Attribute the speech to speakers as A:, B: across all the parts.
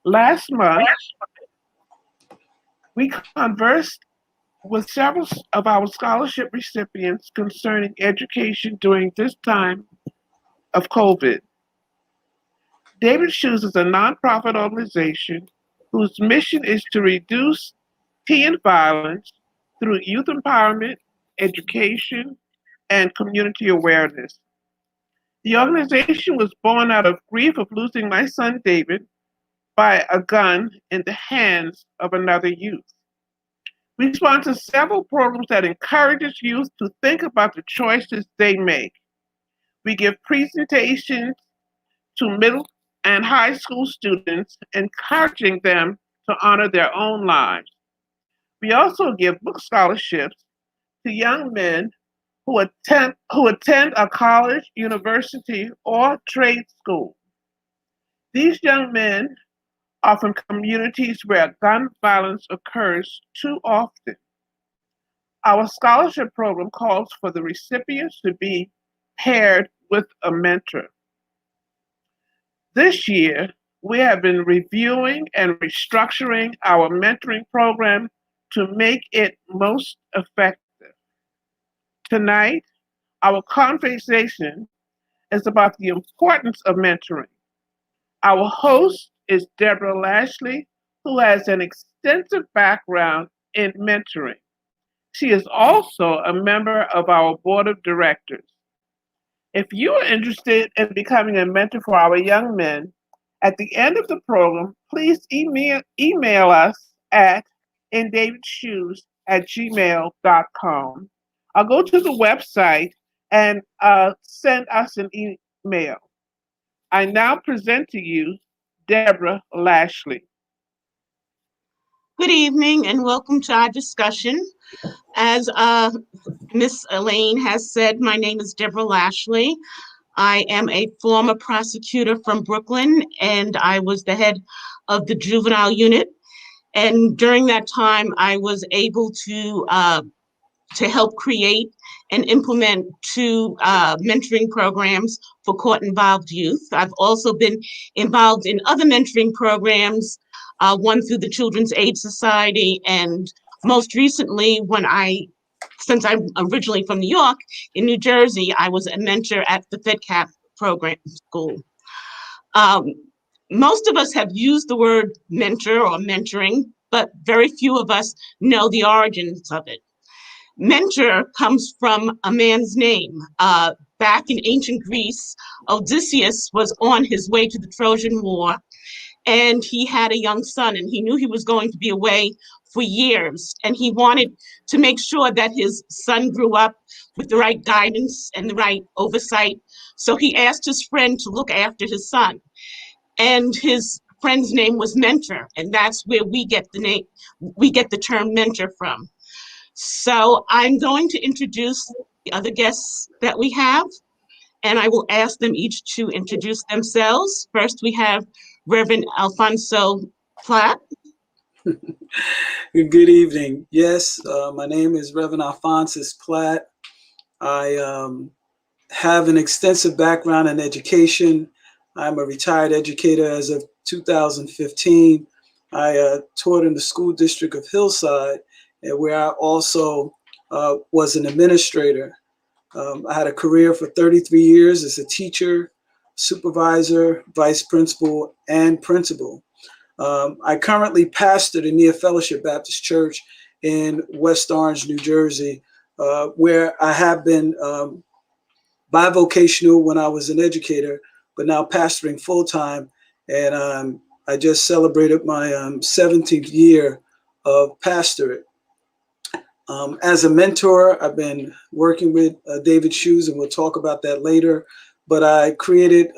A: Last month, we conversed with several of our scholarship recipients concerning education during this time of COVID. David Shoes is a nonprofit organization whose mission is to reduce teen violence through youth empowerment, education, and community awareness. The organization was born out of grief of losing my son David by a gun in the hands of another youth. We sponsor several programs that encourages youth to think about the choices they make. We give presentations to middle and high school students, encouraging them to honor their own lives. We also give book scholarships to young men who attend a college, university, or trade school. These young men are from communities where gun violence occurs too often. Our scholarship program calls for the recipients to be paired with a mentor. This year, we have been reviewing and restructuring our mentoring program to make it most effective. Tonight, our conversation is about the importance of mentoring. Our host is Deborah Lashley, who has an extensive background in mentoring. She is also a member of our board of directors. If you are interested in becoming a mentor for our young men, at the end of the program, please email us at indavidshoes@gmail.com. I'll go to the website and send us an email. I now present to you Deborah Lashley.
B: Good evening and welcome to our discussion. As Miss Elaine has said, my name is Deborah Lashley. I am a former prosecutor from Brooklyn, and I was the head of the juvenile unit. And during that time, I was able to help create and implement two mentoring programs for court-involved youth. I've also been involved in other mentoring programs, one through the Children's Aid Society, and most recently, since I'm originally from New York, in New Jersey, I was a mentor at the FedCap program school. Most of us have used the word mentor or mentoring, but very few of us know the origins of it. Mentor comes from a man's name. Back in ancient Greece, Odysseus was on his way to the Trojan War, and he had a young son, and he knew he was going to be away for years, and he wanted to make sure that his son grew up with the right guidance and the right oversight. So he asked his friend to look after his son, and his friend's name was Mentor, and that's where we get the term mentor from. So I'm going to introduce the other guests that we have, and I will ask them each to introduce themselves. First, we have Reverend Alfonso Platt.
C: Good evening. Yes, my name is Reverend Alphonsus Platt. I have an extensive background in education. I'm a retired educator as of 2015. I taught in the school district of Hillside, where I also was an administrator. I had a career for 33 years as a teacher, supervisor, vice principal, and principal. I currently pastor the Near Fellowship Baptist Church in West Orange, New Jersey, where I have been bivocational when I was an educator, but now pastoring full-time. And I just celebrated my 17th year of pastorate. As a mentor, I've been working with David Shoes, and we'll talk about that later. But I created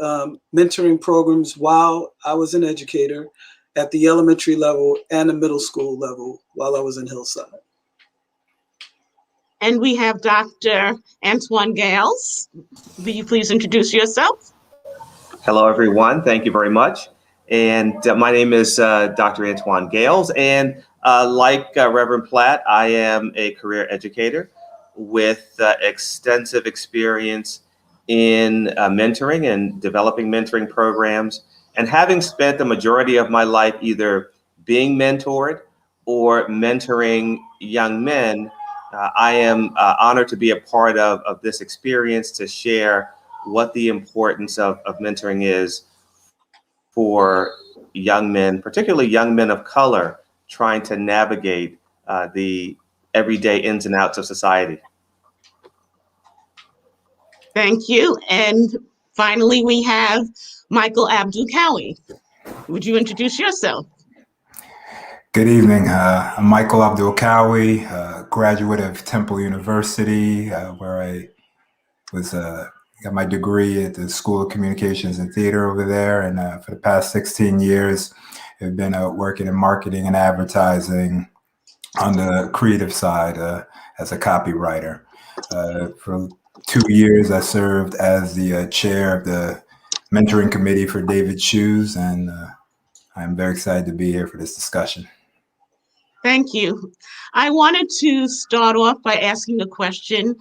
C: mentoring programs while I was an educator at the elementary level and the middle school level while I was in Hillside.
B: And we have Dr. Antoine Gales. Will you please introduce yourself?
D: Hello, everyone. Thank you very much. And my name is Dr. Antoine Gales. And like Reverend Platt, I am a career educator with extensive experience in mentoring and developing mentoring programs And having spent the majority of my life either being mentored or mentoring young men, I am honored to be a part of this experience to share what the importance of mentoring is for young men, particularly young men of color, trying to navigate the everyday ins and outs of society.
B: Thank you. And finally, we have Michael Abdul-Kawi. Would you introduce yourself?
E: Good evening. I'm Michael Abdul-Kawi, graduate of Temple University, where I was got my degree at the School of Communications and Theater over there. And for the past 16 years, I've been working in marketing and advertising on the creative side as a copywriter. For 2 years, I served as the chair of the mentoring committee for David Shoes, and I'm very excited to be here for this discussion.
B: Thank you. I wanted to start off by asking a question.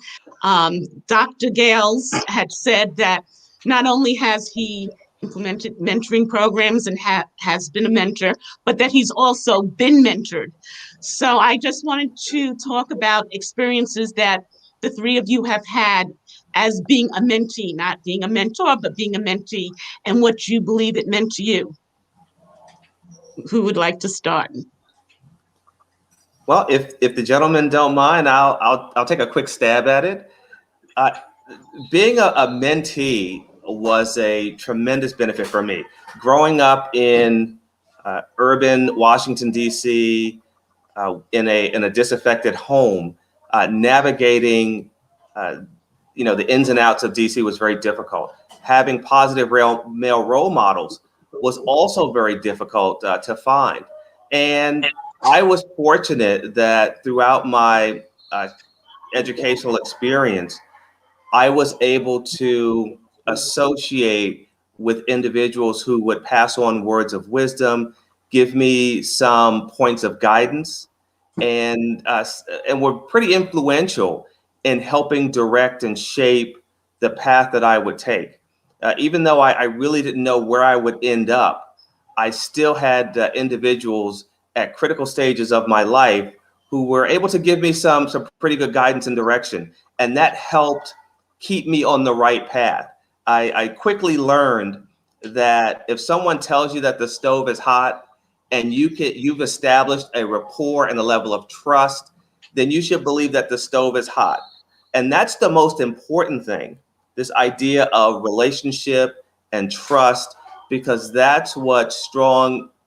B: Dr. Gales had said that not only has he implemented mentoring programs and has been a mentor, but that he's also been mentored. So I just wanted to talk about experiences that the three of you have had as being a mentee, not being a mentor, but being a mentee, and what you believe it meant to you. Who would like to start?
D: Well, if the gentlemen don't mind, I'll take a quick stab at it. Being a mentee was a tremendous benefit for me. Growing up in urban Washington, D.C., in a disaffected home, navigating the ins and outs of D.C. was very difficult. Having positive male role models was also very difficult to find. And I was fortunate that throughout my educational experience, I was able to associate with individuals who would pass on words of wisdom, give me some points of guidance, and were pretty influential in helping direct and shape the path that I would take. Even though I really didn't know where I would end up, I still had individuals at critical stages of my life who were able to give me some pretty good guidance and direction. And that helped keep me on the right path. I quickly learned that if someone tells you that the stove is hot and you've established a rapport and a level of trust, then you should believe that the stove is hot. And that's the most important thing, this idea of relationship and trust, because that's what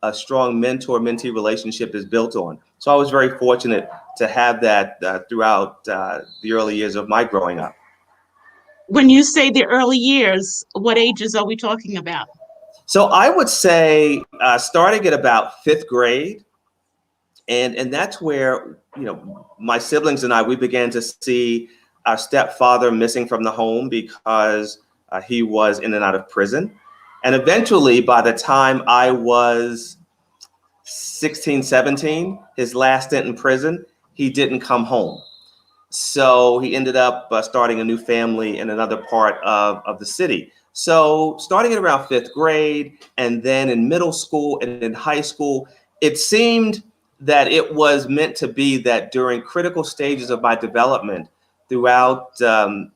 D: a strong mentor-mentee relationship is built on. So I was very fortunate to have that throughout the early years of my growing up.
B: When you say the early years, what ages are we talking about?
D: So I would say starting at about 5th grade, and that's where my siblings and we began to see our stepfather missing from the home because he was in and out of prison. And eventually, by the time I was 16, 17, his last stint in prison, he didn't come home. So he ended up starting a new family in another part of the city. So starting at around 5th grade, and then in middle school and in high school, it seemed that it was meant to be that during critical stages of my development throughout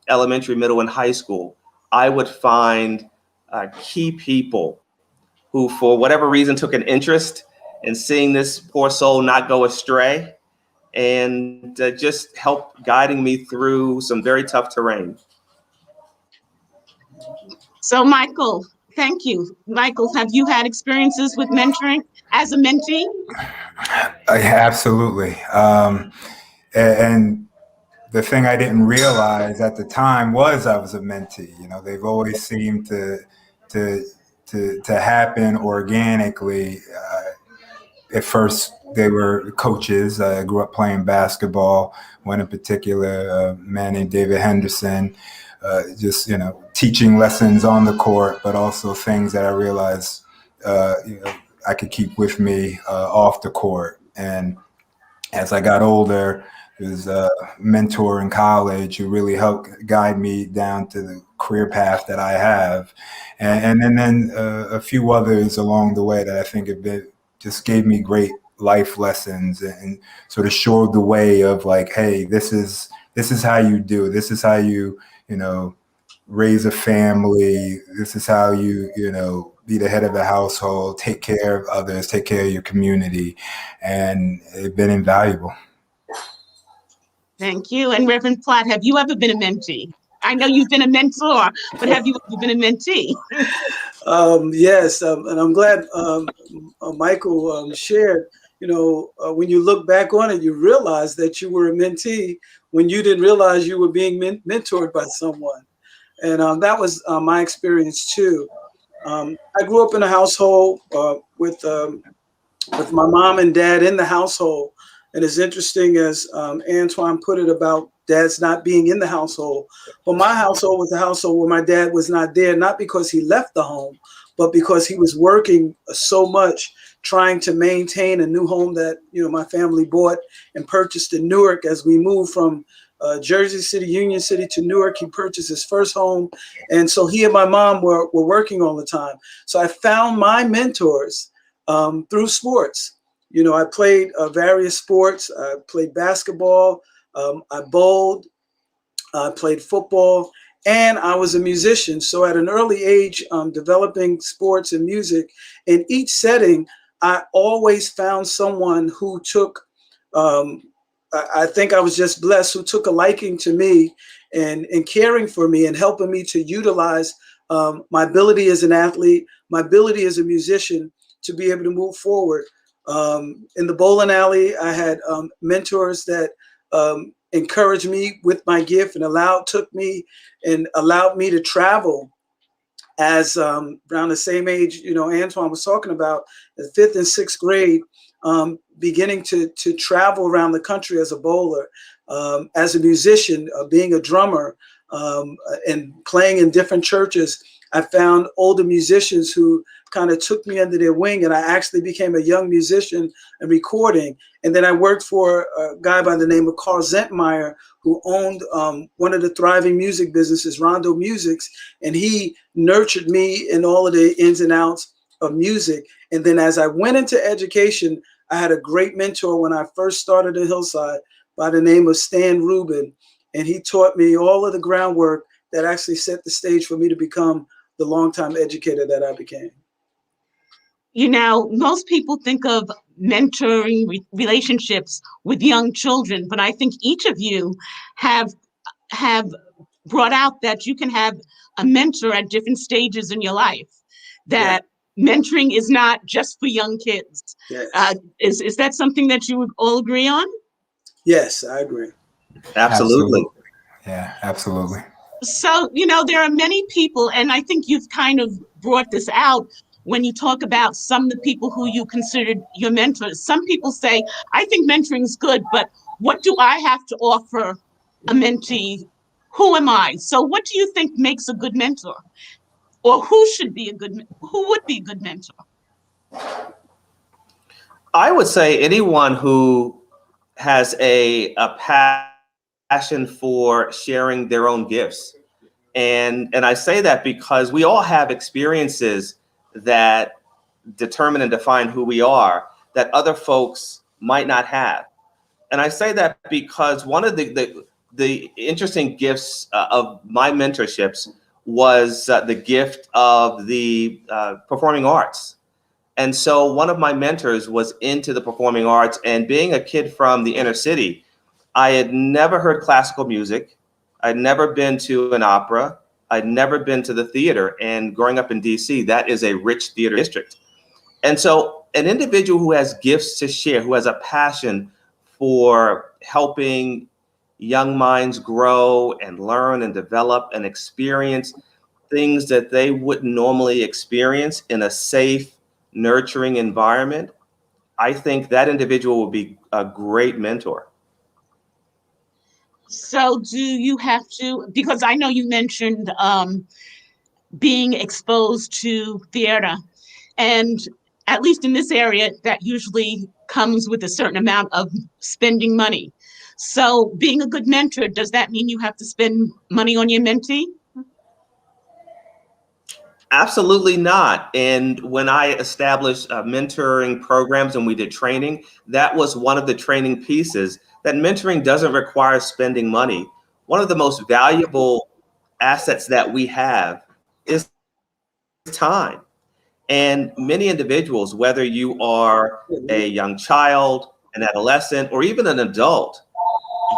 D: elementary, middle, and high school, I would find key people who, for whatever reason, took an interest in seeing this poor soul not go astray, and just help guiding me through some very tough terrain.
B: So Michael, thank you. Michael, have you had experiences with mentoring as a mentee?
E: Absolutely. And the thing I didn't realize at the time was I was a mentee. They've always seemed to happen organically. At first, they were coaches. I grew up playing basketball. One in particular, a man named David Henderson, just teaching lessons on the court, but also things that I realized I could keep with me off the court. And as I got older, there was a mentor in college who really helped guide me down to the career path that I have, and then a few others along the way that I think have been just gave me great life lessons and sort of showed the way of like, hey, this is how you do it. This is how you raise a family. This is how you be the head of the household, take care of others, take care of your community, and it's been invaluable.
B: Thank you. And Reverend Platt, have you ever been a mentee? I know you've been a mentor, but have you ever been a mentee?
C: Yes, and I'm glad Michael shared. When you look back on it, you realize that you were a mentee when you didn't realize you were being mentored by someone. And that was my experience too. I grew up in a household with my mom and dad in the household. And it's interesting as Antoine put it about dads not being in the household. Well, my household was a household where my dad was not there, not because he left the home, but because he was working so much trying to maintain a new home that my family bought and purchased in Newark. As we moved from Jersey City, Union City to Newark, he purchased his first home. And so he and my mom were working all the time. So I found my mentors through sports. I played various sports. I played basketball. I bowled. I played football. And I was a musician. So at an early age, developing sports and music, in each setting, I always found someone who took, I think I was just blessed, who took a liking to me and caring for me and helping me to utilize my ability as an athlete, my ability as a musician to be able to move forward. In the bowling alley, I had mentors that encouraged me with my gift and allowed me to travel as around the same age, Antoine was talking about, the 5th and 6th grade, beginning to travel around the country as a bowler, as a musician, being a drummer, and playing in different churches. I found older musicians who kind of took me under their wing, and I actually became a young musician and recording. And then I worked for a guy by the name of Carl Zentmeyer, who owned one of the thriving music businesses, Rondo Musics, and he nurtured me in all of the ins and outs of music. And then as I went into education, I had a great mentor when I first started at Hillside by the name of Stan Rubin, and he taught me all of the groundwork that actually set the stage for me to become the longtime educator that I became.
B: Most people think of mentoring relationships with young children, but I think each of you have brought out that you can have a mentor at different stages in your life, that mentoring is not just for young kids.
C: Yes.
B: Is that something that you would all agree on?
C: Yes, I agree.
D: Absolutely.
E: Yeah, absolutely.
B: So, there are many people, and I think you've kind of brought this out when you talk about some of the people who you considered your mentors. Some people say, I think mentoring is good, but what do I have to offer a mentee? Who am I? So what do you think makes a good mentor? Or who would be a good mentor?
D: I would say anyone who has a passion for sharing their own gifts. And I say that because we all have experiences that determine and define who we are that other folks might not have. And I say that because one of the interesting gifts of my mentorships was the gift of the performing arts. And so one of my mentors was into the performing arts, and being a kid from the inner city, I had never heard classical music. I'd never been to an opera. I'd never been to the theater. And growing up in DC, that is a rich theater district. And so an individual who has gifts to share, who has a passion for helping young minds grow and learn and develop and experience things that they wouldn't normally experience in a safe, nurturing environment, I think that individual will be a great mentor.
B: So do you have to, because I know you mentioned being exposed to theater, and at least in this area, that usually comes with a certain amount of spending money. So being a good mentor, does that mean you have to spend money on your mentee?
D: Absolutely not. And when I established mentoring programs and we did training, that was one of the training pieces, that mentoring doesn't require spending money. One of the most valuable assets that we have is time. And many individuals, whether you are a young child, an adolescent, or even an adult,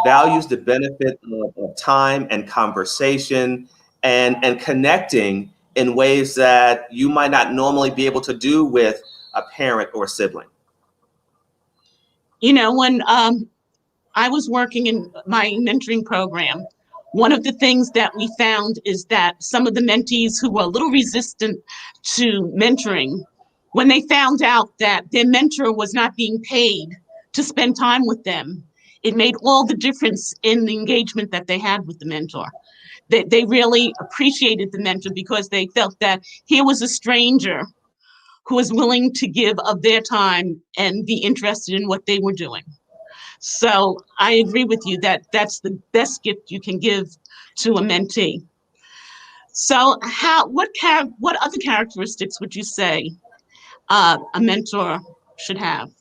D: values the benefit of time and conversation and connecting in ways that you might not normally be able to do with a parent or a sibling.
B: You know, when I was working in my mentoring program, one of the things that we found is that some of the mentees who were a little resistant to mentoring, when they found out that their mentor was not being paid to spend time with them, it made all the difference in the engagement that they had with the mentor. They really appreciated the mentor because they felt that here was a stranger who was willing to give of their time and be interested in what they were doing. So I agree with you that that's the best gift you can give to a mentee. So what other characteristics would you say a mentor should have?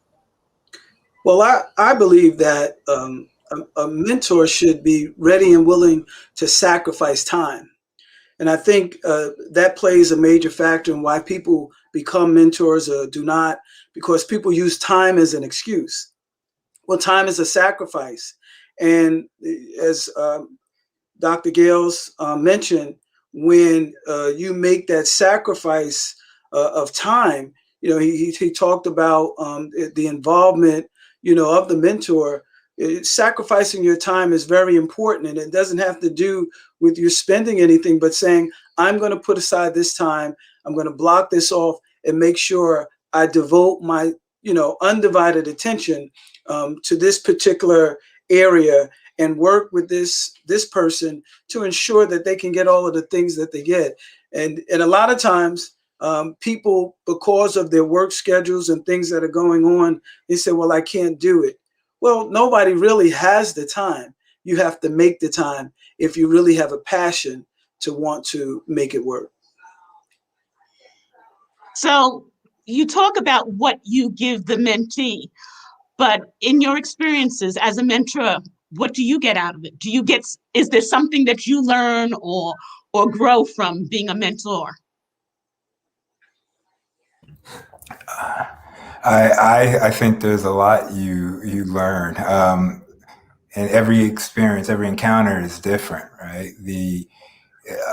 C: Well, I believe that a mentor should be ready and willing to sacrifice time. And I think that plays a major factor in why people become mentors or do not, because people use time as an excuse. Well, time is a sacrifice. And as Dr. Gales mentioned, when you make that sacrifice of time, he talked about the involvement, of the mentor. Sacrificing your time is very important, and it doesn't have to do with you spending anything, but saying, I'm going to put aside this time, I'm going to block this off and make sure I devote my, undivided attention to this particular area and work with this person to ensure that they can get all of the things that they get. And a lot of times, people, because of their work schedules and things that are going on, they say, well, I can't do it. Well, nobody really has the time. You have to make the time if you really have a passion to want to make it work.
B: So you talk about what you give the mentee, but in your experiences as a mentor, what do you get out of it? Is there something that you learn or grow from being a mentor?
E: I think there's a lot you learn, and every experience, every encounter is different, right?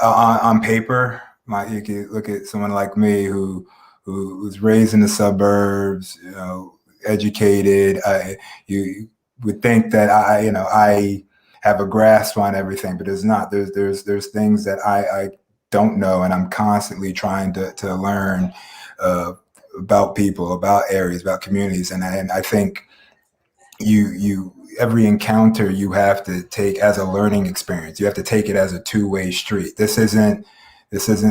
E: On paper, you could look at someone like me who was raised in the suburbs, educated. You would think that I have a grasp on everything, but it's not. There's things that I don't know, and I'm constantly trying to learn about people, about areas, about communities, and I think you every encounter you have to take as a learning experience. You have to take it as a two-way street. This isn't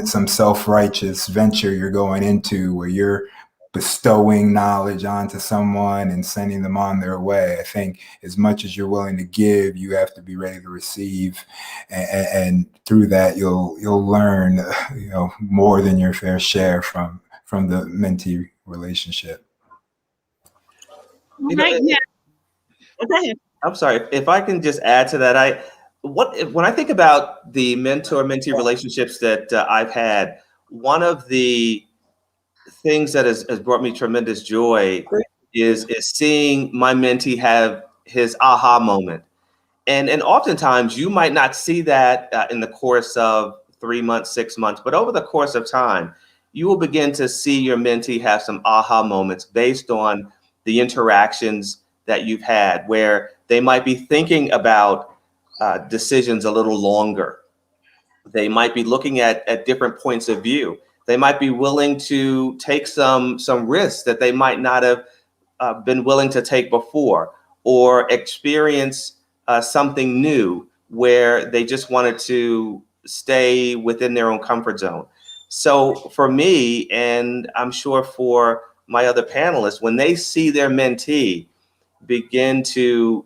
E: some self-righteous venture you're going into where you're bestowing knowledge onto someone and sending them on their way. I think as much as you're willing to give, you have to be ready to receive, and through that you'll learn more than your fair share from the mentee relationship.
B: Right now, go ahead.
D: I'm sorry, if I can just add to that, when I think about the mentor-mentee relationships that I've had, one of the things that has brought me tremendous joy is seeing my mentee have his aha moment. And oftentimes you might not see that in the course of 3 months, 6 months, but over the course of time, you will begin to see your mentee have some aha moments based on the interactions that you've had, where they might be thinking about decisions a little longer. They might be looking at different points of view. They might be willing to take some risks that they might not have been willing to take before, or experience something new where they just wanted to stay within their own comfort zone. So for me, and I'm sure for my other panelists, when they see their mentee begin to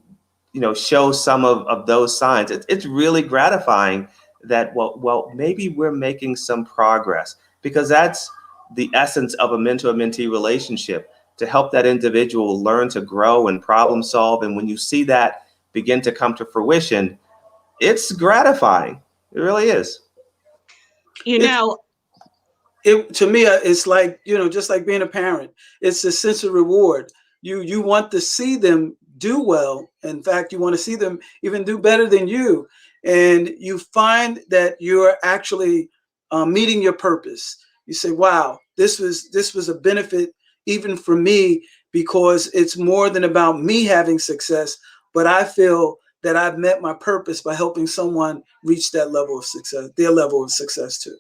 D: show some of those signs, it's really gratifying that, well, maybe we're making some progress. because that's the essence of a mentor-mentee relationship, to help that individual learn to grow and problem solve. And when you see that begin to come to fruition, it's gratifying. It really is.
B: You
C: It's
B: know,
C: it to me, it's like, just like being a parent. It's a sense of reward. You want to see them do well. In fact, you want to see them even do better than you, and you find that you're actually meeting your purpose. You say, wow, this was a benefit even for me, because it's more than about me having success, but I feel that I've met my purpose by helping someone reach that level of success, their level of success too.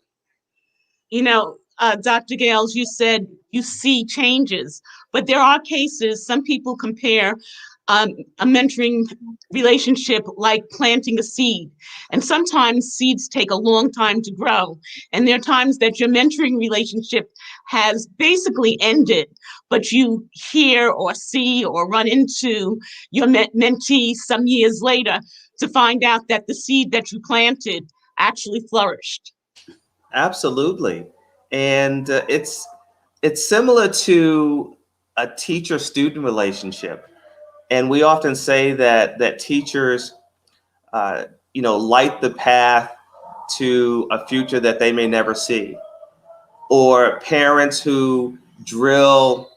B: Dr. Gales, you said you see changes, but there are cases, some people compare a mentoring relationship like planting a seed. And sometimes seeds take a long time to grow. And there are times that your mentoring relationship has basically ended, but you hear or see or run into your mentee some years later to find out that the seed that you planted actually flourished.
D: Absolutely. And it's similar to a teacher-student relationship. And we often say that teachers, light the path to a future that they may never see, or parents who drill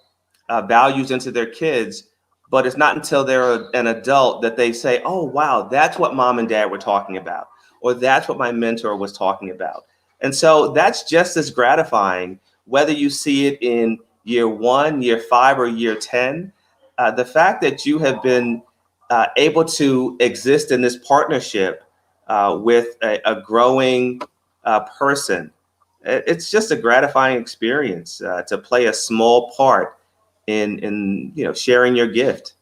D: values into their kids, but it's not until they're an adult that they say, oh, wow, that's what mom and dad were talking about, or that's what my mentor was talking about. And so that's just as gratifying, whether you see it in year 1, year 5, or year 10. The fact that you have been able to exist in this partnership with a growing person, it's just a gratifying experience to play a small part in sharing your gift.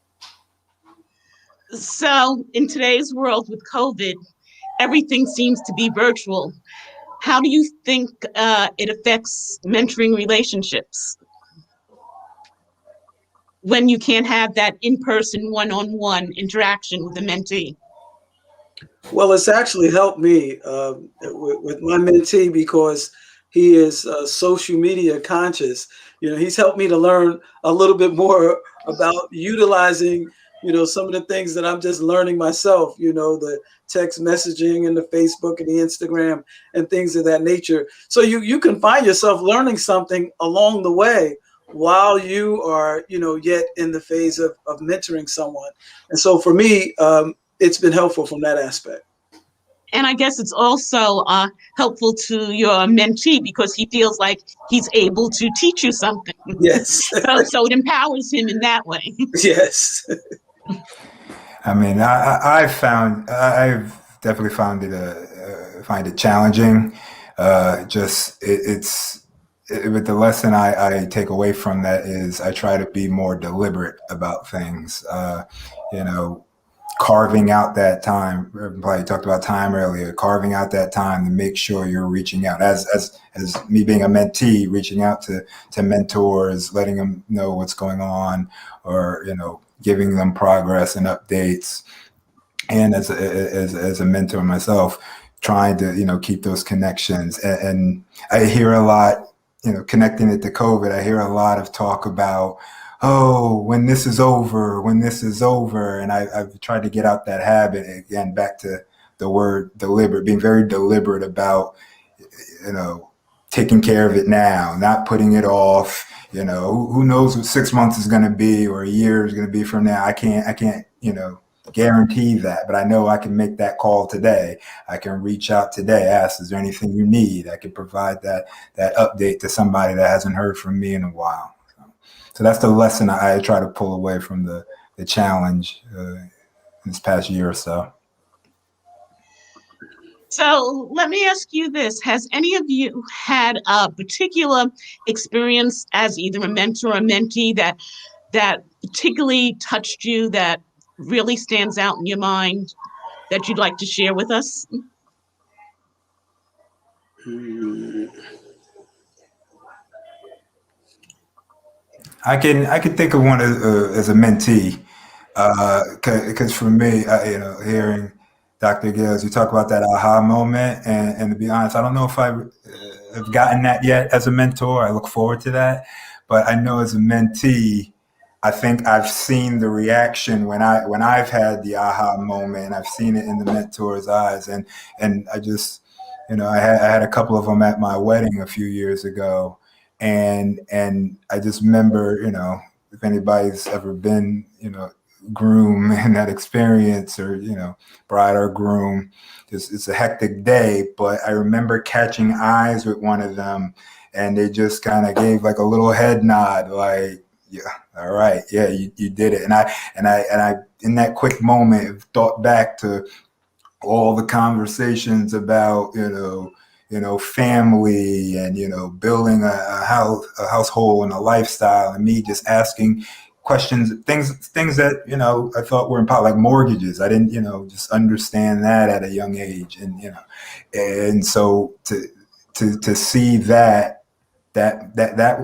B: So in today's world with COVID, everything seems to be virtual. How do you think it affects mentoring relationships when you can't have that in-person, one-on-one interaction with a mentee?
C: Well, it's actually helped me with my mentee, because he is social media conscious. He's helped me to learn a little bit more about utilizing, some of the things that I'm just learning myself, the text messaging and the Facebook and the Instagram and things of that nature. So you can find yourself learning something along the way while you are, yet in the phase of mentoring someone. And so for me, it's been helpful from that aspect.
B: And I guess it's also helpful to your mentee because he feels like he's able to teach you something.
C: Yes.
B: So it empowers him in that way.
C: Yes.
E: I mean, I've definitely found find it challenging. But the lesson I take away from that is I try to be more deliberate about things. Carving out that time. Everybody talked about time earlier. Carving out that time to make sure you're reaching out. As me being a mentee, reaching out to mentors, letting them know what's going on, or giving them progress and updates. And as a mentor myself, trying to keep those connections. And I hear a lot, connecting it to COVID. I hear a lot of talk about, oh, when this is over, and I've tried to get out that habit again. Back to the word deliberate, being very deliberate about taking care of it now, not putting it off. Who knows what 6 months is going to be or a year is going to be from now. I can't guarantee that, but I know I can make that call today. I can reach out today, ask, is there anything you need? I can provide that update to somebody that hasn't heard from me in a while. So that's the lesson I try to pull away from the challenge this past year or so.
B: So let me ask you this. Has any of you had a particular experience as either a mentor or mentee that particularly touched you, that really stands out in your mind, that you'd like to share with us?
E: I can think of one as a mentee, because for me, hearing Dr. Gales, you talk about that aha moment, and to be honest, I don't know if I have gotten that yet as a mentor. I look forward to that, but I know as a mentee, I think I've seen the reaction when I've had the aha moment. I've seen it in the mentor's eyes, and I just, I had a couple of them at my wedding a few years ago, and I just remember, if anybody's ever been, groom in that experience, or bride or groom, it's a hectic day, but I remember catching eyes with one of them, and they just kind of gave like a little head nod, like, yeah, all right, yeah, you did it. And I in that quick moment thought back to all the conversations about family, and building a household and a lifestyle, and me just asking questions, things that I thought were important, like mortgages. I didn't just understand that at a young age, and so to see that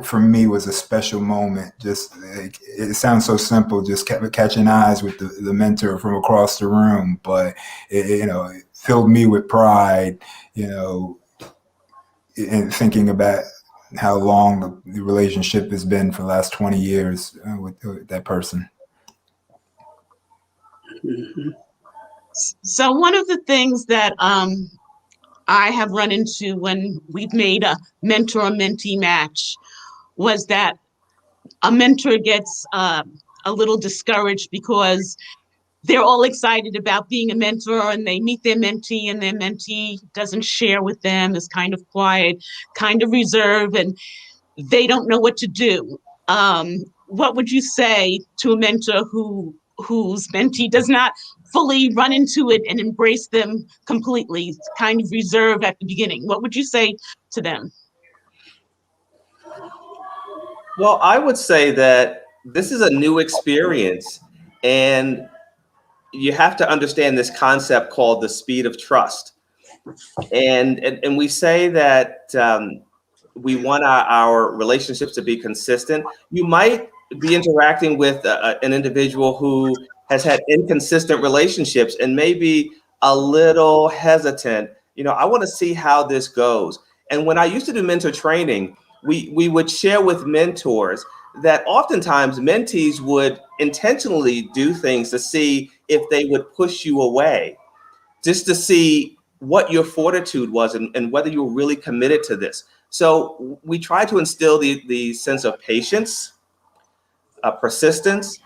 E: for me was a special moment. Just like, it sounds so simple, just catching eyes with the mentor from across the room, but it filled me with pride, and thinking about how long the relationship has been for the last 20 years with that person.
C: Mhm.
B: So one of the things that I have run into when we've made a mentor-mentee match was that a mentor gets a little discouraged because they're all excited about being a mentor, and they meet their mentee, and their mentee doesn't share with them, is kind of quiet, kind of reserved, and they don't know what to do. What would you say to a mentor whose mentee does not fully run into it and embrace them completely, kind of reserved at the beginning? What would you say to them?
D: Well, I would say that this is a new experience, and you have to understand this concept called the speed of trust. And we say that we want our relationships to be consistent. You might be interacting with an individual who has had inconsistent relationships and maybe a little hesitant. I want to see how this goes. And when I used to do mentor training, we would share with mentors that oftentimes mentees would intentionally do things to see if they would push you away, just to see what your fortitude was, and whether you were really committed to this. So we try to instill the sense of patience, persistence,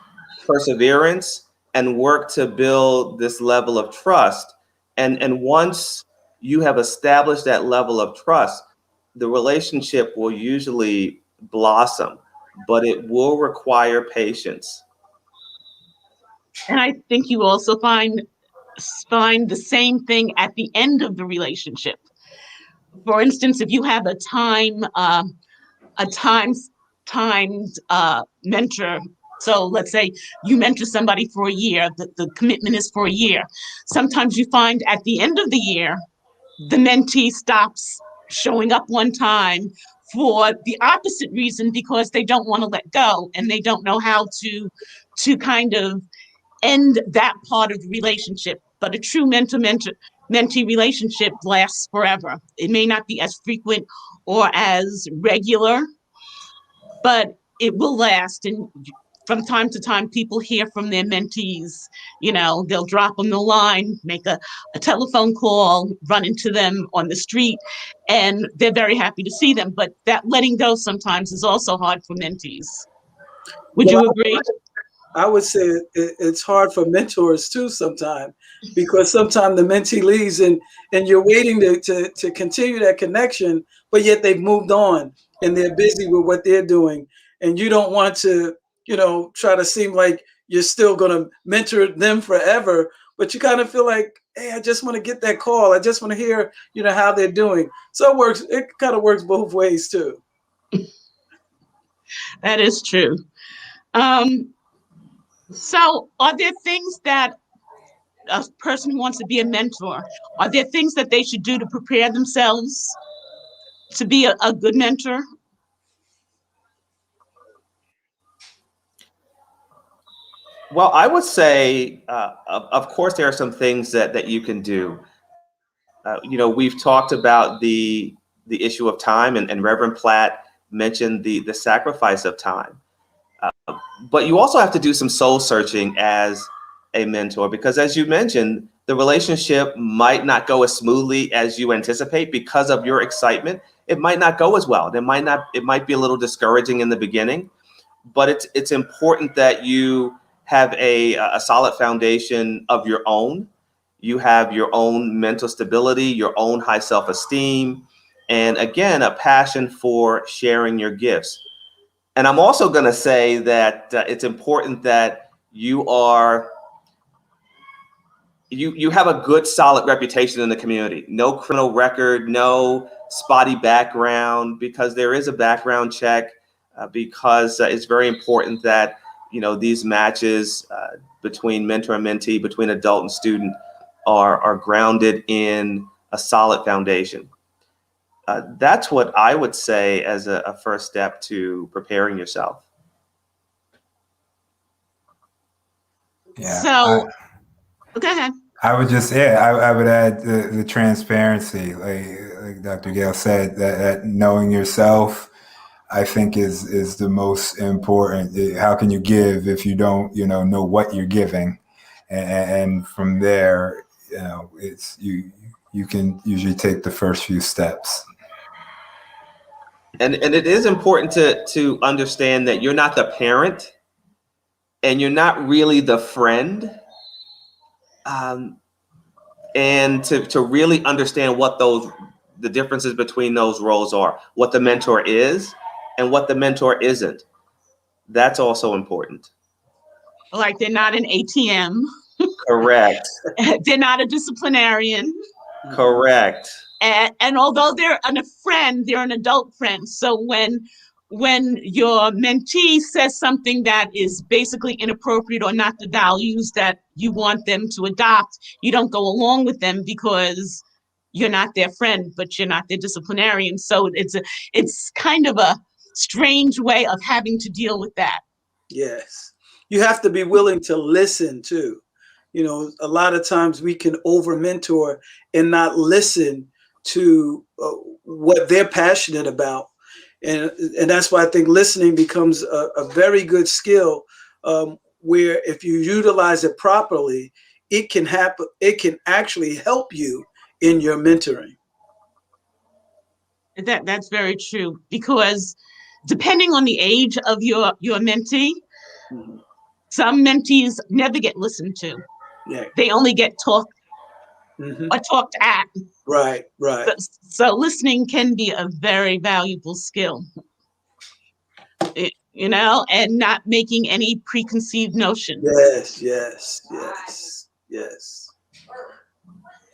D: perseverance, and work to build this level of trust. And once you have established that level of trust, the relationship will usually blossom, but it will require patience.
B: And I think you also find the same thing at the end of the relationship. For instance, if you have a timed mentor, so let's say you mentor somebody for a year, the commitment is for a year. Sometimes you find at the end of the year, the mentee stops showing up one time for the opposite reason, because they don't want to let go, and they don't know how to kind of end that part of the relationship. But a true mentee relationship lasts forever. It may not be as frequent or as regular, but it will last. And from time to time, people hear from their mentees. They'll drop them the line, make a telephone call, run into them on the street, and they're very happy to see them. But that letting go sometimes is also hard for mentees. Would
C: Well,
B: you agree?
C: I would say it's hard for mentors too sometimes, because sometimes the mentee leaves, and you're waiting to continue that connection, but yet they've moved on and they're busy with what they're doing. And you don't want to, try to seem like you're still going to mentor them forever, but you kind of feel like, hey, I just want to get that call. I just want to hear, how they're doing. So it kind of works both ways too.
B: That is true. So are there things that a person who wants to be a mentor, are there things that they should do to prepare themselves to be a good mentor?
D: Well, I would say, of course, there are some things that you can do. We've talked about the issue of time, and Reverend Platt mentioned the sacrifice of time. But you also have to do some soul searching as a mentor, because as you mentioned, the relationship might not go as smoothly as you anticipate because of your excitement. It might not go as well. It might be a little discouraging in the beginning, but it's important that you have a solid foundation of your own. You have your own mental stability, your own high self-esteem, and again, a passion for sharing your gifts. And I'm also going to say that it's important that you have a good, solid reputation in the community. No criminal record, no spotty background, because there is a background check. Because it's very important that these matches between mentor and mentee, between adult and student, are grounded in a solid foundation. That's what I would say as a first step to preparing yourself.
E: Yeah.
B: So, go ahead.
E: I would just, I would add the transparency, like Dr. Gale said, that knowing yourself, I think is the most important. How can you give if you don't, know what you're giving? And from there, it's you can usually take the first few steps.
D: And it is important to understand that you're not the parent and you're not really the friend. And to really understand what the differences between those roles are, what the mentor is and what the mentor isn't. That's also important.
B: Like they're not an ATM.
D: Correct.
B: They're not a disciplinarian.
D: Correct.
B: And although they're a friend, they're an adult friend. So when your mentee says something that is basically inappropriate or not the values that you want them to adopt, you don't go along with them because you're not their friend, but you're not their disciplinarian. So it's kind of a strange way of having to deal with that.
C: Yes. You have to be willing to listen too. A lot of times we can over mentor and not listen to what they're passionate about. And that's why I think listening becomes a very good skill, where if you utilize it properly, it can happen. It can actually help you in your mentoring.
B: That's very true, because depending on the age of your mentee,
C: Mm-hmm.
B: some mentees never get listened to.
C: Yeah.
B: They only get talked
C: Mm-hmm.
B: or talked at.
C: Right.
B: So listening can be a very valuable skill, and not making any preconceived notions.
C: Yes.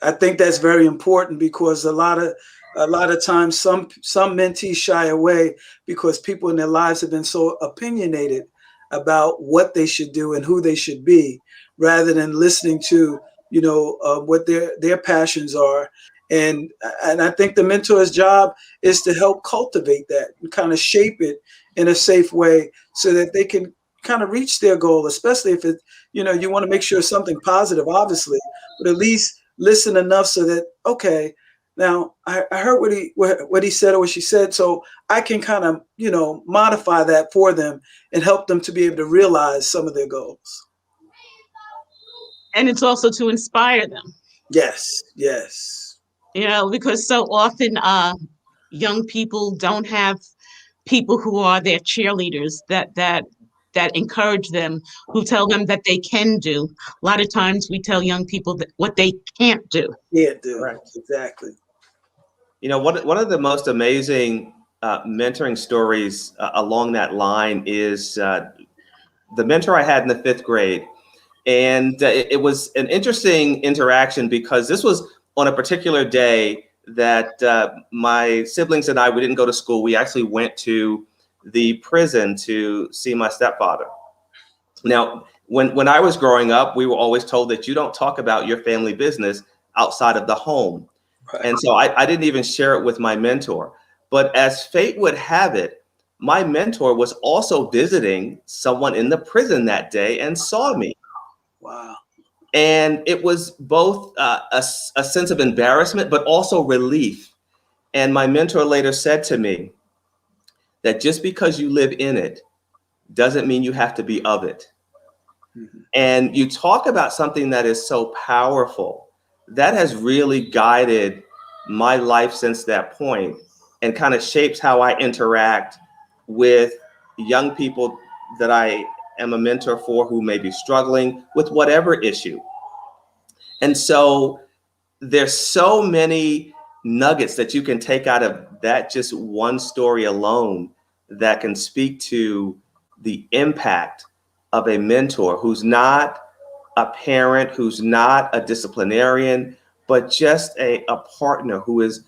C: I think that's very important, because a lot of times some mentees shy away because people in their lives have been so opinionated about what they should do and who they should be, rather than listening to what their passions are. And I think the mentor's job is to help cultivate that and kind of shape it in a safe way so that they can kind of reach their goal, especially if you want to make sure it's something positive, obviously, but at least listen enough so that, okay, now I heard what he said or what she said, so I can kind of, modify that for them and help them to be able to realize some of their goals.
B: And it's also to inspire them.
C: Yes.
B: Because so often young people don't have people who are their cheerleaders that encourage them, who tell them that they can do. A lot of times we tell young people that what they can't do.
C: Right. Exactly.
D: One of the most amazing mentoring stories along that line is the mentor I had in the 5th grade. And it was an interesting interaction, because this was on a particular day that my siblings and we didn't go to school. We actually went to the prison to see my stepfather. Now, when I was growing up, we were always told that you don't talk about your family business outside of the home. Right. And so I didn't even share it with my mentor. But as fate would have it, my mentor was also visiting someone in the prison that day and saw me.
C: Wow.
D: And it was both a sense of embarrassment, but also relief. And my mentor later said to me that just because you live in it doesn't mean you have to be of it.
C: Mhm.
D: And you talk about something that is so powerful that has really guided my life since that point and kind of shapes how I interact with young people that I am a mentor for who may be struggling with whatever issue. And so there's so many nuggets that you can take out of that just one story alone that can speak to the impact of a mentor who's not a parent, who's not a disciplinarian, but just a partner who is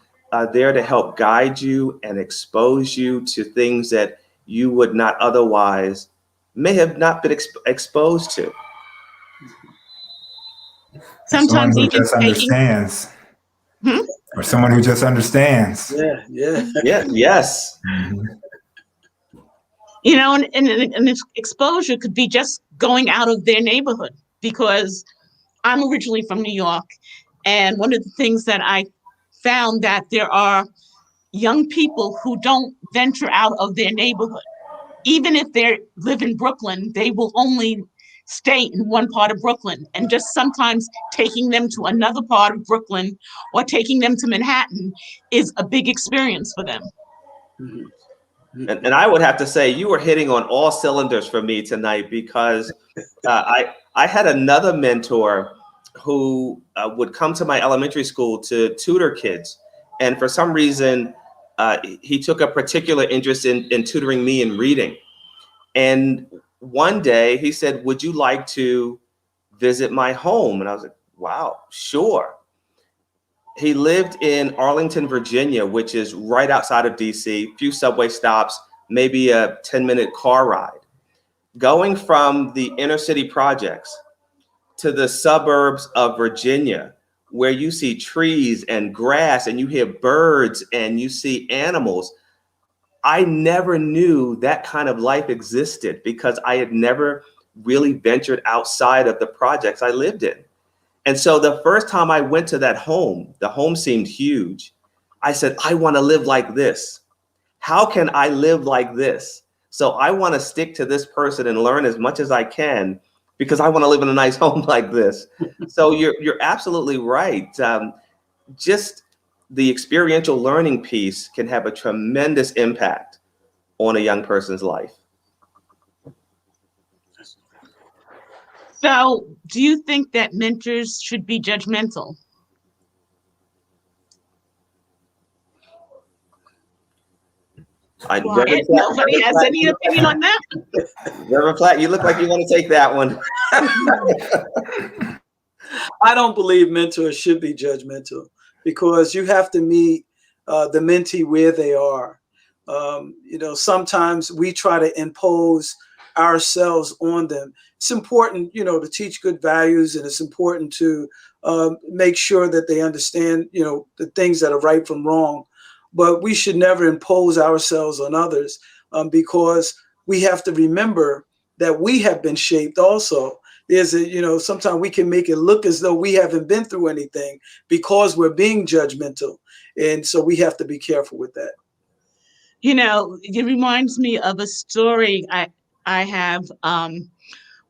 D: there to help guide you and expose you to things that you would not otherwise may have not been exposed to.
E: Someone
B: Sometimes
E: who
B: even
E: just
B: taking,
E: understands,
B: hmm?
E: or someone who just understands.
C: Yeah, yeah.
D: Yeah, yes.
E: Mhm.
B: You know, and its exposure could be just going out of their neighborhood, because I'm originally from New York. And one of the things that I found that there are young people who don't venture out of their neighborhood. Even if they live in Brooklyn, they will only stay in one part of Brooklyn. And just sometimes taking them to another part of Brooklyn or taking them to Manhattan is a big experience for them.
C: Mhm.
D: And I would have to say you were hitting on all cylinders for me tonight, because I had another mentor who would come to my elementary school to tutor kids. And for some reason, he took a particular interest in tutoring me in reading. And one day he said, "Would you like to visit my home?" And I was like, "Wow, sure." He lived in Arlington, Virginia, which is right outside of DC, few subway stops, maybe a 10-minute car ride. Going from the inner city projects to the suburbs of Virginia, where you see trees and grass and you hear birds and you see animals. I never knew that kind of life existed because I had never really ventured outside of the projects I lived in. And so the first time I went to that home, the home seemed huge. I said, I want to live like this. How can I live like this? So I want to stick to this person and learn as much as I can because I want to live in a nice home like this. So you're absolutely right. Just the experiential learning piece can have a tremendous impact on a young person's life.
B: So, do you think that mentors should be judgmental? Quiet. Nobody has any opinion on that.
D: Reverend Platt, you look like you want to take that one.
C: I don't believe mentors should be judgmental, because you have to meet the mentee where they are. Sometimes we try to impose ourselves on them. It's important, to teach good values, and it's important to make sure that they understand, the things that are right from wrong. But we should never impose ourselves on others, because we have to remember that we have been shaped also. Sometimes we can make it look as though we haven't been through anything because we're being judgmental. And so we have to be careful with that.
B: It reminds me of a story. I have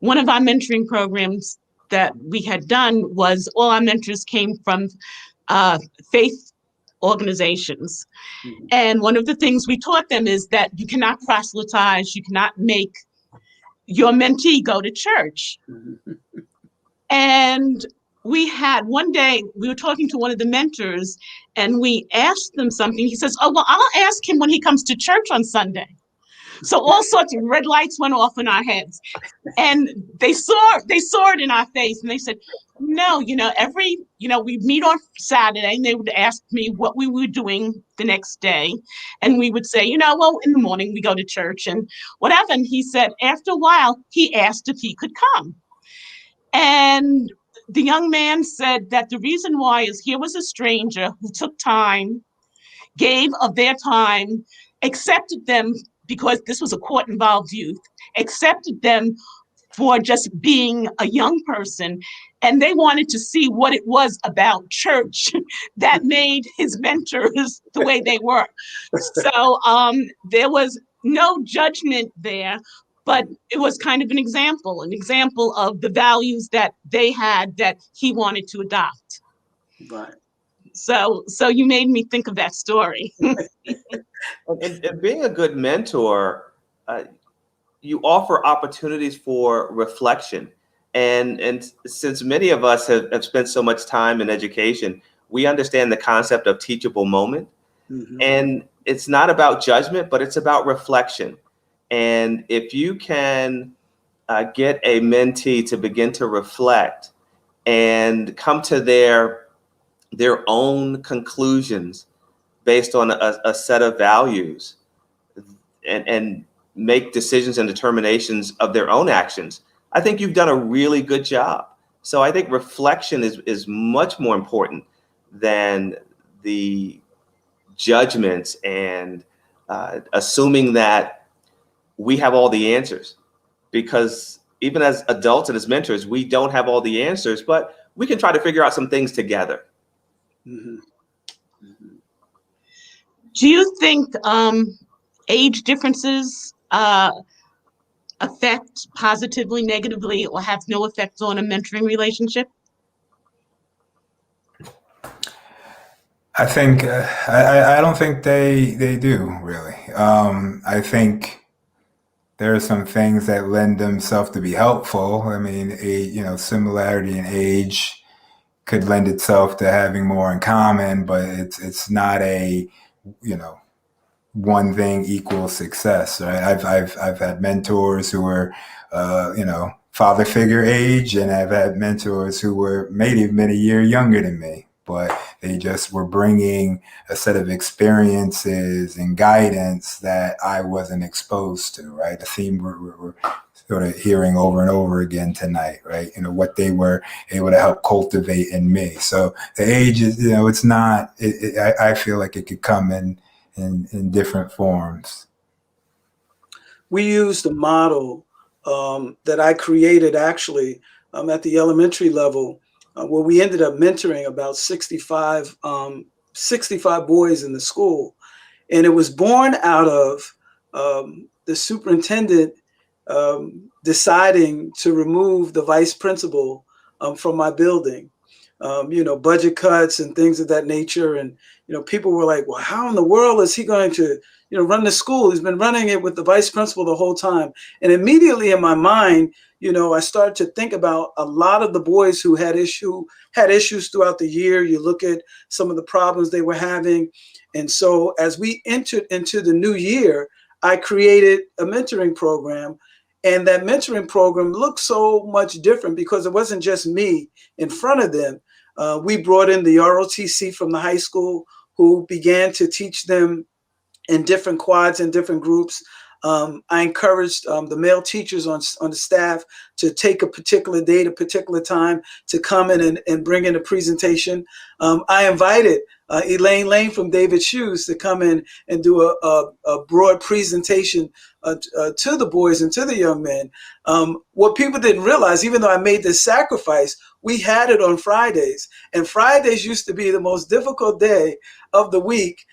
B: one of our mentoring programs that we had done was all our mentors came from faith organizations.
C: Mhm.
B: And one of the things we taught them is that you cannot proselytize, you cannot make your mentee go to church.
C: Mhm.
B: And one day we were talking to one of the mentors and we asked them something. He says, "Oh, well, I'll ask him when he comes to church on Sunday." So all sorts of red lights went off in our heads, and they saw it in our face, and they said, "No, we meet on Saturday," and they would ask me what we were doing the next day, and we would say, well, in the morning we go to church and whatever. And he said, after a while, he asked if he could come, and the young man said that the reason why is here was a stranger who took time, gave of their time, accepted them because this was a court-involved youth, accepted them for just being a young person, and they wanted to see what it was about church that made his mentors the way they were. So there was no judgment there, but it was kind of an example of the values that they had that he wanted to adopt.
C: Right.
B: So you made me think of that story.
D: And being a good mentor, you offer opportunities for reflection. And since many of us have spent so much time in education, we understand the concept of teachable moment.
C: Mm-hmm.
D: And it's not about judgment, but it's about reflection. And if you can get a mentee to begin to reflect and come to their own conclusions based on a set of values, and make decisions and determinations of their own actions, I think you've done a really good job. So I think reflection is much more important than the judgments and assuming that we have all the answers, because even as adults and as mentors, we don't have all the answers, but we can try to figure out some things together.
C: Mm-hmm. Mm-hmm.
B: Do you think age differences affect positively, negatively, or have no effect on a mentoring relationship?
E: I think I don't think they do really. I think there are some things that lend themselves to be helpful. I mean, similarity in age could lend itself to having more in common, but it's not a, one thing equals success, right? I've had mentors who were, father figure age, and I've had mentors who were maybe a year younger than me, but they just were bringing a set of experiences and guidance that I wasn't exposed to, right? The theme we're sort of hearing over and over again tonight, right? What they were able to help cultivate in me. So the age is, it's not, I feel like it could come in different forms.
C: We used a model that I created actually at the elementary level, where we ended up mentoring about 65 boys in the school. And it was born out of the superintendent deciding to remove the vice principal from my building. Budget cuts and things of that nature. And, people were like, well, how in the world is he going to, run the school? He's been running it with the vice principal the whole time. And immediately in my mind, I started to think about a lot of the boys who had issues throughout the year. You look at some of the problems they were having. And so as we entered into the new year, I created a mentoring program. And that mentoring program looked so much different because it wasn't just me in front of them. We brought in the ROTC from the high school, who began to teach them in different quads and different groups. I encouraged the male teachers on the staff to take a particular date, a particular time to come in and bring in a presentation. I invited Elaine Lane from David Shoes to come in and do a broad presentation to the boys and to the young men. What people didn't realize, even though I made this sacrifice, we had it on Fridays. And Fridays used to be the most difficult day of the week,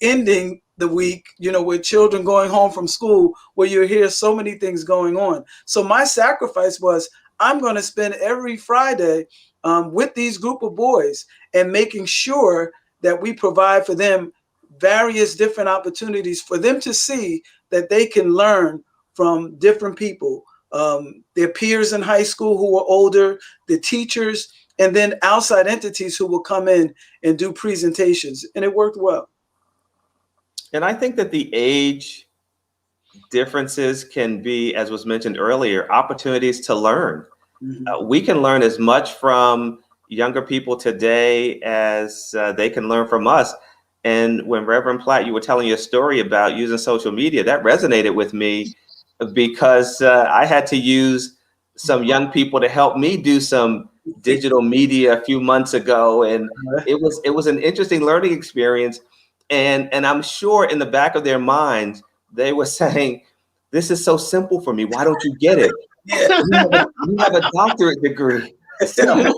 C: ending the week, with children going home from school, where you hear so many things going on. So my sacrifice was, I'm going to spend every Friday with these group of boys and making sure that we provide for them various different opportunities for them to see that they can learn from different people, their peers in high school who were older, the teachers, and then outside entities who will come in and do presentations. And it worked well.
D: And I think that the age differences can be, as was mentioned earlier, opportunities to learn.
C: Mm-hmm.
D: We can learn as much from younger people today as they can learn from us. And when Reverend Platt, you were telling your story about using social media, that resonated with me because I had to use some young people to help me do some digital media a few months ago. And it was an interesting learning experience. And I'm sure in the back of their minds, they were saying, "This is so simple for me. Why don't you get it?
C: Yeah.
D: You have a doctorate degree." So,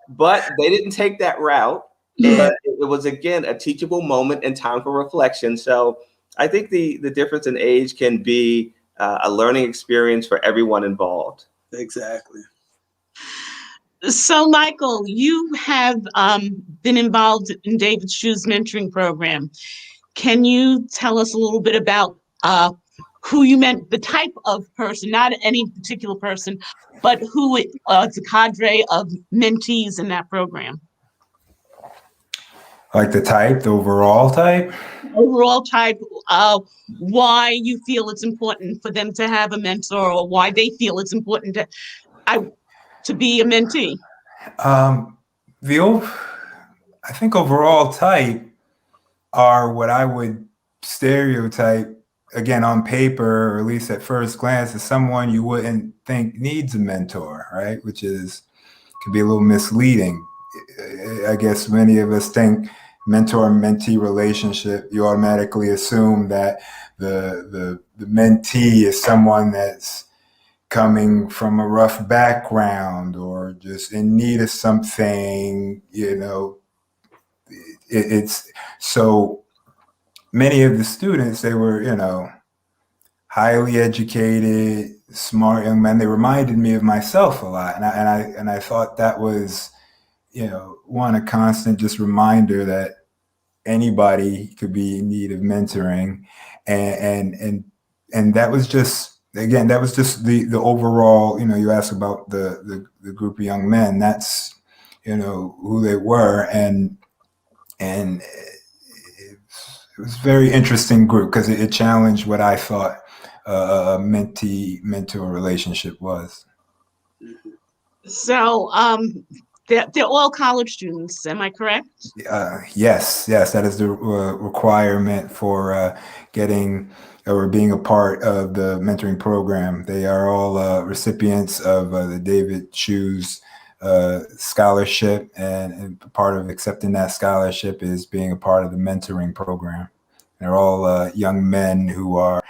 D: but they didn't take that route. And it was, again, a teachable moment and time for reflection. So I think the difference in age can be a learning experience for everyone involved.
C: Exactly.
B: So, Michael, you have been involved in David Shu's mentoring program. Can you tell us a little bit about who you meant, the type of person, not any particular person, but who it's a cadre of mentees in that program?
E: Like the overall type?
B: Overall type, why you feel it's important for them to have a mentor, or why they feel it's important to be a mentee.
E: Um, I think overall type are what I would stereotype, again, on paper, or at least at first glance, as someone you wouldn't think needs a mentor, right? Which could be a little misleading. I guess many of us think mentor-mentee relationship, you automatically assume that the mentee is someone that's coming from a rough background or just in need of something, it's so many of the students, they were, highly educated, smart young men. They reminded me of myself a lot. And I thought that was, a constant just reminder that anybody could be in need of mentoring. And that was just, again, that was just the overall, you asked about the group of young men. That's, who they were. And it was a very interesting group because it challenged what I thought a mentee-mentor relationship was.
B: So they're all college students, am I correct?
E: Yes, that is the requirement for getting or being a part of the mentoring program. They are all recipients of the David Shu's scholarship, and part of accepting that scholarship is being a part of the mentoring program. They're all young men who are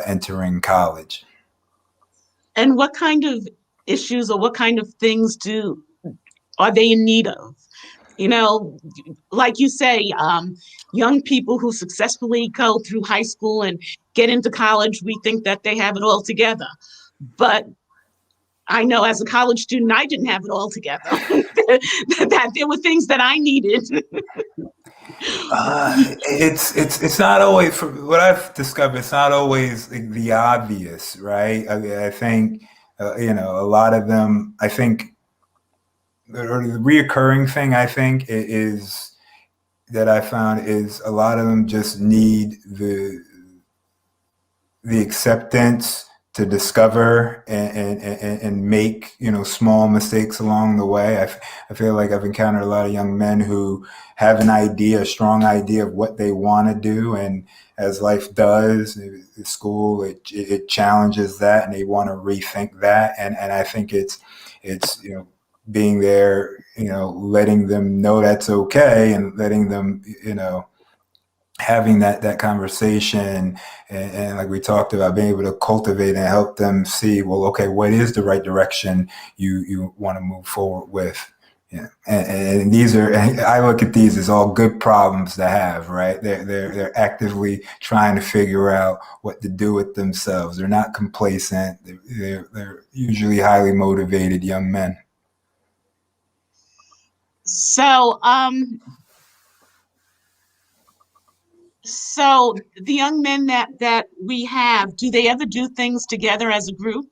E: entering college.
B: And what kind of issues or what kind of things are they in need of? Like you say, young people who successfully go through high school and get into college, we think that they have it all together. But I know as a college student, I didn't have it all together. That there were things that I needed.
E: It's not always, from what I've discovered, it's not always the obvious, right? I think, a lot of them, I think, or the reoccurring thing I think is that I found is a lot of them just need the acceptance to discover and make, small mistakes along the way. I feel like I've encountered a lot of young men who have a strong idea of what they want to do. And as life does, school, it challenges that and they want to rethink that. And I think it's, being there, letting them know that's okay and letting them, having that conversation and like we talked about, being able to cultivate and help them see, well, okay, what is the right direction you want to move forward with? Yeah. And these are, I look at these as all good problems to have, right? They're actively trying to figure out what to do with themselves. They're not complacent. They're usually highly motivated young men.
B: So, so the young men that we have, do they ever do things together as a group?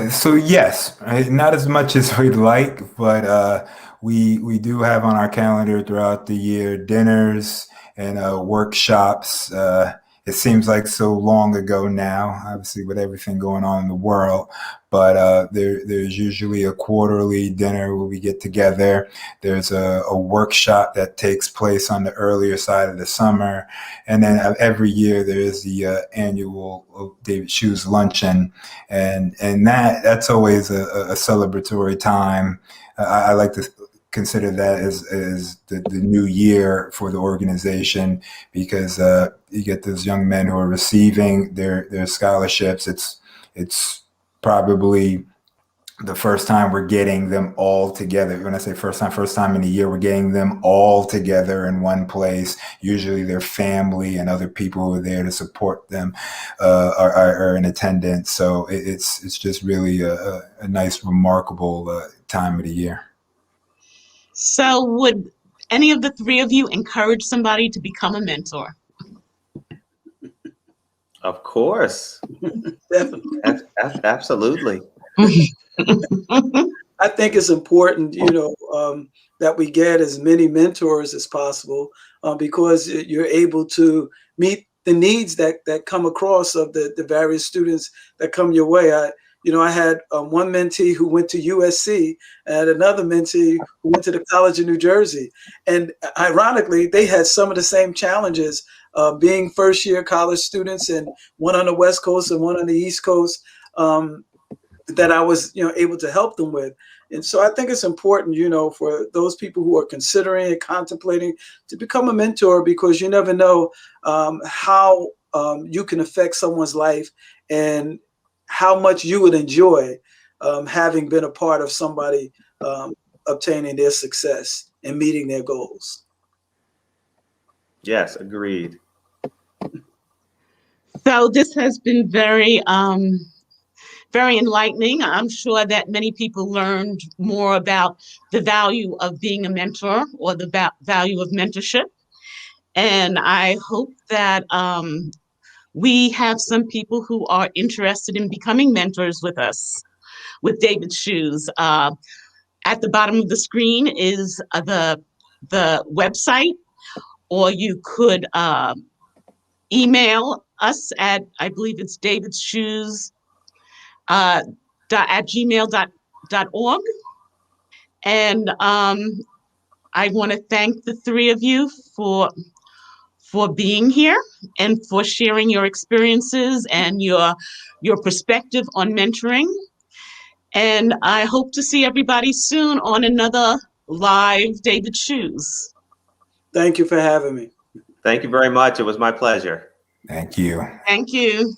E: So yes, right? Not as much as we'd like, but we do have on our calendar throughout the year dinners and workshops. It seems like so long ago now, obviously with everything going on in the world, but there's usually a quarterly dinner where we get together. There's a workshop that takes place on the earlier side of the summer. And then every year there is the annual David Shu's luncheon. And that's always a celebratory time. I like to consider that as the new year for the organization, because you get those young men who are receiving their scholarships. It's probably the first time we're getting them all together. When I say first time in a year, we're getting them all together in one place. Usually their family and other people who are there to support them are in attendance. So it's just really a nice, remarkable time of the year.
B: So would any of the three of you encourage somebody to become a mentor?
D: Of course.
C: Definitely.
D: Absolutely.
C: I think it's important, that we get as many mentors as possible, because you're able to meet the needs that come across of the various students that come your way. I had one mentee who went to USC and another mentee who went to the College of New Jersey. And ironically, they had some of the same challenges, being first year college students, and one on the West Coast and one on the East Coast, that I was, able to help them with. And so I think it's important, for those people who are considering and contemplating to become a mentor, because you never know how you can affect someone's life and how much you would enjoy having been a part of somebody obtaining their success and meeting their goals.
D: Yes, agreed.
B: So this has been very enlightening. I'm sure that many people learned more about the value of being a mentor, or the value of mentorship. And I hope that we have some people who are interested in becoming mentors with us, with David's Shoes. At the bottom of the screen is the website, or you could email us at, I believe it's davidsshoes at gmail.org. And I want to thank the three of you for being here and for sharing your experiences and your perspective on mentoring. And I hope to see everybody soon on another live David Shoes.
C: Thank you for having me.
D: Thank you very much. It was my pleasure.
E: Thank you.
B: Thank you.